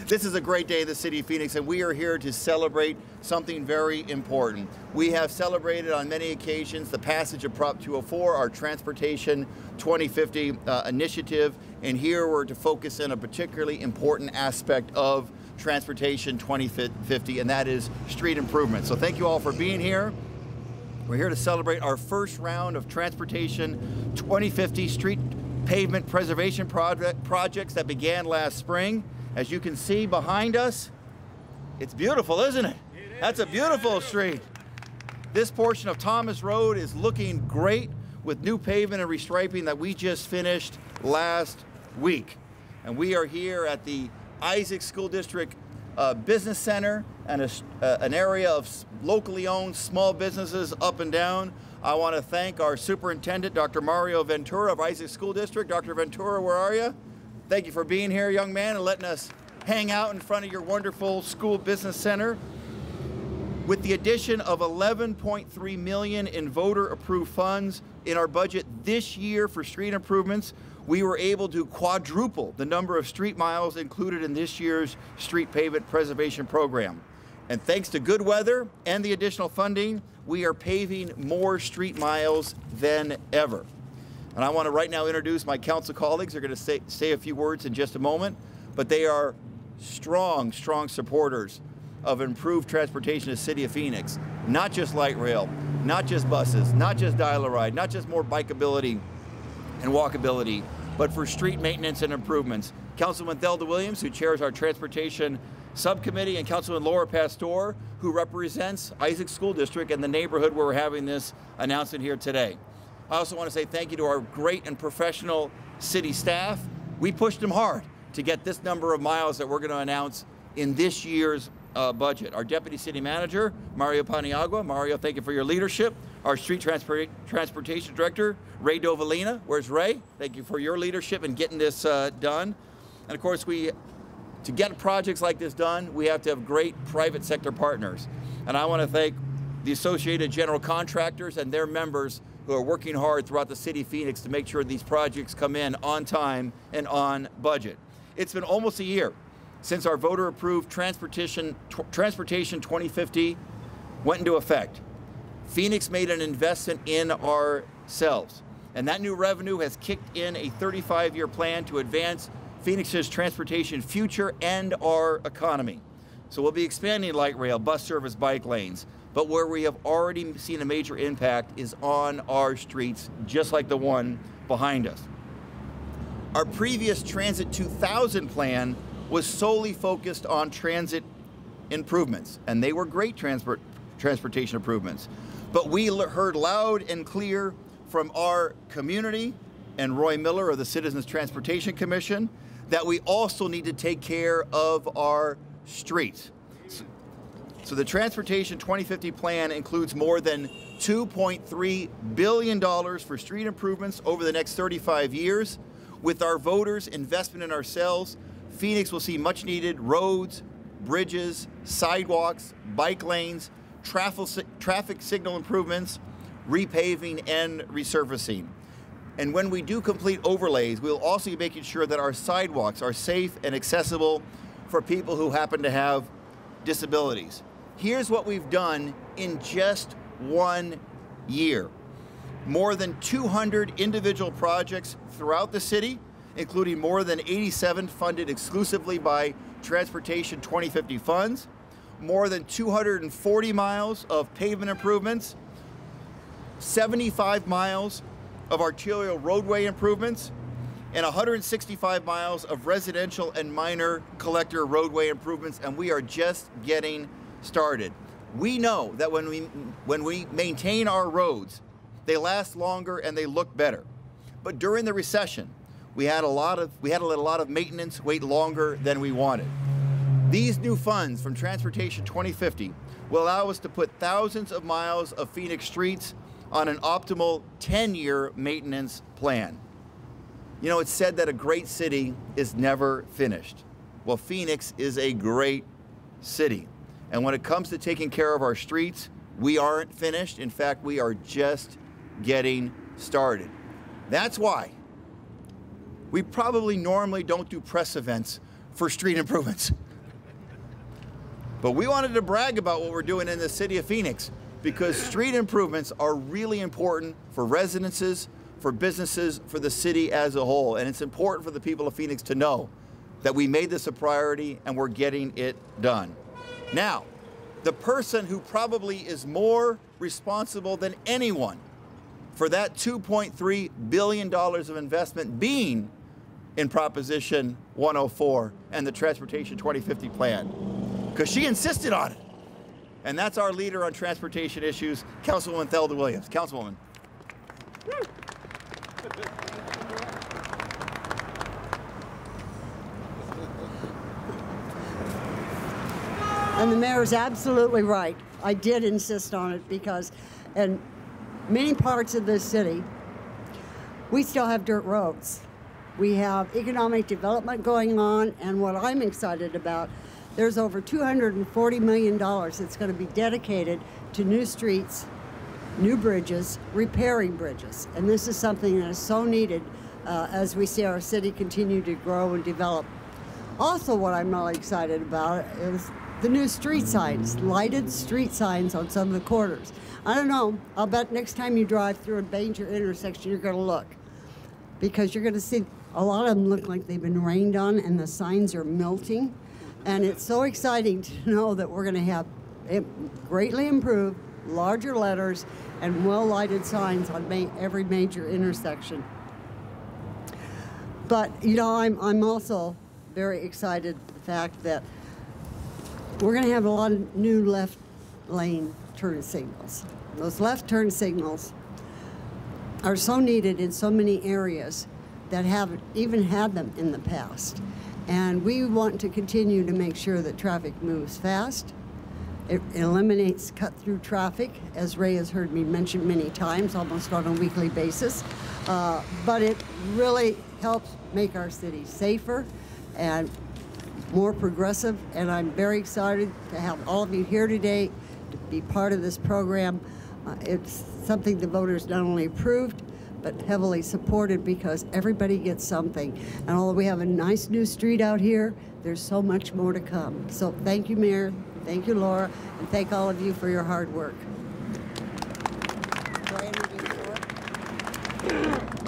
This is a great day in the city of Phoenix, and we are here to celebrate something very important. We have celebrated on many occasions the passage of Prop 204, our Transportation 2050 initiative, and here we're to focus on a particularly important aspect of Transportation 2050, and that is street improvement. So thank you all for being here. We're here to celebrate our first round of Transportation 2050 street pavement preservation projects that began last spring. As you can see behind us, it's beautiful, isn't it? That's a beautiful street. This portion of Thomas Road is looking great with new pavement and restriping that we just finished last week. And we are here at the Isaac School District Business Center and an area of locally owned small businesses up and down. I want to thank our superintendent, Dr. Mario Ventura of Isaac School District. Dr. Ventura, where are you? Thank you for being here, young man, and letting us hang out in front of your wonderful school business center. With the addition of $11.3 million in voter-approved funds in our budget this year for street improvements, we were able to quadruple the number of street miles included in this year's street pavement preservation program. And thanks to good weather and the additional funding, we are paving more street miles than ever. And I want to right now introduce my council colleagues. They're going to say a few words in just a moment, but they are strong supporters of improved transportation in the city of Phoenix. Not just light rail, not just buses, not just dial-a-ride, not just more bikeability and walkability, but for street maintenance and improvements. Councilman Thelda Williams, who chairs our transportation subcommittee, and Councilman Laura Pastor, who represents Isaac School District and the neighborhood where we're having this announcement here today. I also want to say thank you to our great and professional city staff. We pushed them hard to get this number of miles that we're going to announce in this year's budget. Our Deputy City Manager, Mario Paniagua. Mario, thank you for your leadership. Our Street Transportation Director, Ray Dovalina. Where's Ray? Thank you for your leadership in getting this done. And of course, to get projects like this done, we have to have great private sector partners. And I want to thank the Associated General Contractors and their members who are working hard throughout the city of Phoenix to make sure these projects come in on time and on budget. It's been almost a year since our voter-approved Transportation 2050 went into effect. Phoenix made an investment in ourselves, and that new revenue has kicked in a 35-year plan to advance Phoenix's transportation future and our economy. So we'll be expanding light rail, bus service, bike lanes, but where we have already seen a major impact is on our streets, just like the one behind us. Our previous Transit 2000 plan was solely focused on transit improvements, and they were great transportation improvements. But we heard loud and clear from our community and Roy Miller of the Citizens Transportation Commission that we also need to take care of our streets. So the Transportation 2050 plan includes more than $2.3 billion for street improvements over the next 35 years. With our voters' investment in ourselves, Phoenix will see much needed roads, bridges, sidewalks, bike lanes, traffic signal improvements, repaving, and resurfacing. And when we do complete overlays, we'll also be making sure that our sidewalks are safe and accessible for people who happen to have disabilities. Here's what we've done in just 1 year. More than 200 individual projects throughout the city, including more than 87 funded exclusively by Transportation 2050 funds, more than 240 miles of pavement improvements, 75 miles of arterial roadway improvements, and 165 miles of residential and minor collector roadway improvements, and we are just getting started. We know that when we maintain our roads, they last longer and they look better. But during the recession, we had to let a lot of maintenance wait longer than we wanted. These new funds from Transportation 2050 will allow us to put thousands of miles of Phoenix streets on an optimal 10-year maintenance plan. You know, it's said that a great city is never finished. Well, Phoenix is a great city. And when it comes to taking care of our streets, we aren't finished. In fact, we are just getting started. That's why we probably normally don't do press events for street improvements. But we wanted to brag about what we're doing in the city of Phoenix, because street improvements are really important for residences, for businesses, for the city as a whole. And it's important for the people of Phoenix to know that we made this a priority and we're getting it done. Now, the person who probably is more responsible than anyone for that $2.3 billion of investment being in Proposition 104 and the Transportation 2050 plan, because she insisted on it. And that's our leader on transportation issues, Councilwoman Thelda Williams. Councilwoman. And the mayor is absolutely right. I did insist on it because in many parts of this city, we still have dirt roads. We have economic development going on, and what I'm excited about, there's over $240 million that's going to be dedicated to new streets, new bridges, repairing bridges. And this is something that is so needed as we see our city continue to grow and develop. Also, what I'm really excited about is the new street signs, lighted street signs on some of the corners. I don't know, I'll bet next time you drive through a major intersection, you're going to look, because you're going to see a lot of them look like they've been rained on and the signs are melting. And it's so exciting to know that we're going to have greatly improved, larger letters, and well-lighted signs on every major intersection. But, you know, I'm also very excited the fact that we're going to have a lot of new left lane turn signals. Those left turn signals are so needed in so many areas that haven't even had them in the past. And we want to continue to make sure that traffic moves fast. It eliminates cut-through traffic, as Ray has heard me mention many times, almost on a weekly basis. But it really helps make our city safer and more progressive. And I'm very excited to have all of you here today to be part of this program. It's something the voters not only approved, but heavily supported, because everybody gets something. And although we have a nice new street out here, there's so much more to come. So thank you, Mayor, thank you, Laura, and thank all of you for your hard work.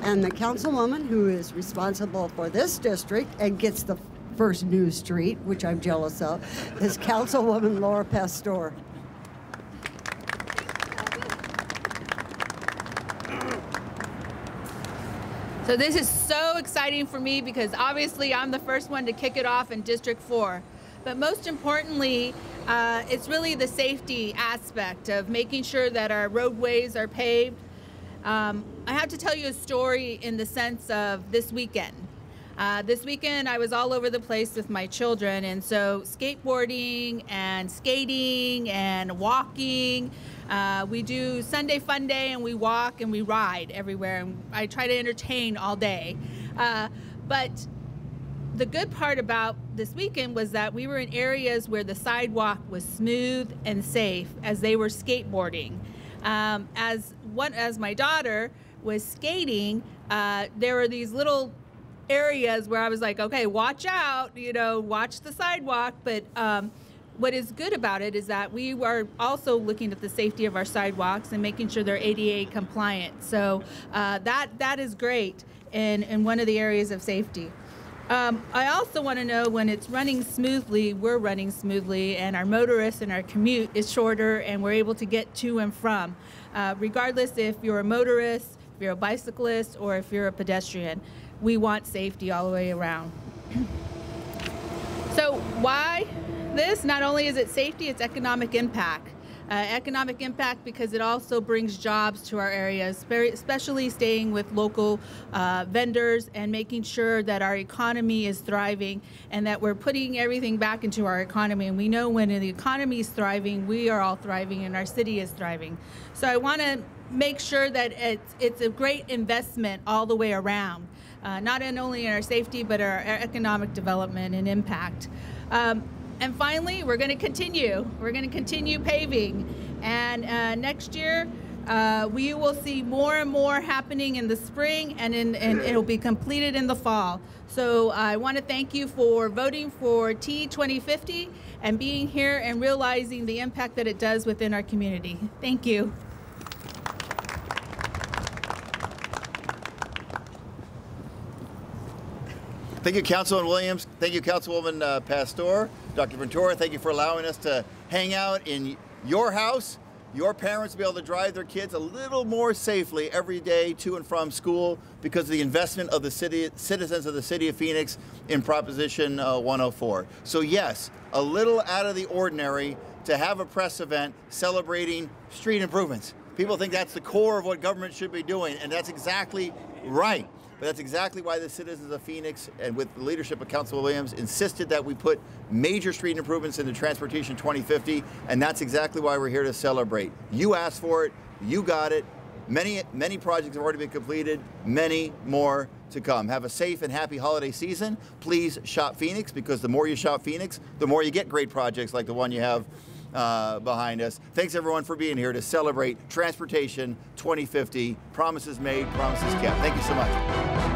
And the councilwoman who is responsible for this district and gets the first new street, which I'm jealous of, is Councilwoman Laura Pastor. So this is so exciting for me because obviously I'm the first one to kick it off in District 4. But most importantly, it's really the safety aspect of making sure that our roadways are paved. I have to tell you a story in the sense of this weekend. This weekend I was all over the place with my children, and so skateboarding and skating and walking. We do Sunday Fun Day, and we walk and we ride everywhere, and I try to entertain all day. But the good part about this weekend was that we were in areas where the sidewalk was smooth and safe as they were skateboarding. As my daughter was skating, there were these little areas where I was like, okay, watch out, you know, watch the sidewalk. But what is good about it is that we are also looking at the safety of our sidewalks and making sure they're ADA compliant. So that is great in one of the areas of safety. I also want to know when it's running smoothly, we're running smoothly, and our motorists and our commute is shorter, and we're able to get to and from, regardless if you're a motorist, if you're a bicyclist, or if you're a pedestrian. We want safety all the way around. So why this? Not only is it safety, it's economic impact. Economic impact because it also brings jobs to our areas, especially staying with local vendors and making sure that our economy is thriving and that we're putting everything back into our economy. And we know when the economy is thriving, we are all thriving and our city is thriving. So I want to make sure that it's a great investment all the way around, not only in our safety, but our economic development and impact. And finally, we're going to continue. We're going to continue paving. And next year, We will see more and more happening in the spring, and it'll be completed in the fall. So I want to thank you for voting for T 2050 and being here and realizing the impact that it does within our community. Thank you. Thank you, Councilwoman Williams. Thank you, Councilwoman Pastor. Dr. Ventura, thank you for allowing us to hang out in your house. Your parents will be able to drive their kids a little more safely every day to and from school because of the investment of the citizens of the city of Phoenix in Proposition 104. So yes, a little out of the ordinary to have a press event celebrating street improvements. People think that's the core of what government should be doing, and that's exactly right. But that's exactly why the citizens of Phoenix, and with the leadership of Councilman Williams, insisted that we put major street improvements into Transportation 2050, and that's exactly why we're here to celebrate. You asked for it, you got it. Many projects have already been completed, many more to come. Have a safe and happy holiday season. Please shop Phoenix, because the more you shop Phoenix, the more you get great projects like the one you have behind us. Thanks everyone for being here to celebrate Transportation 2050. Promises made, promises kept. Thank you so much.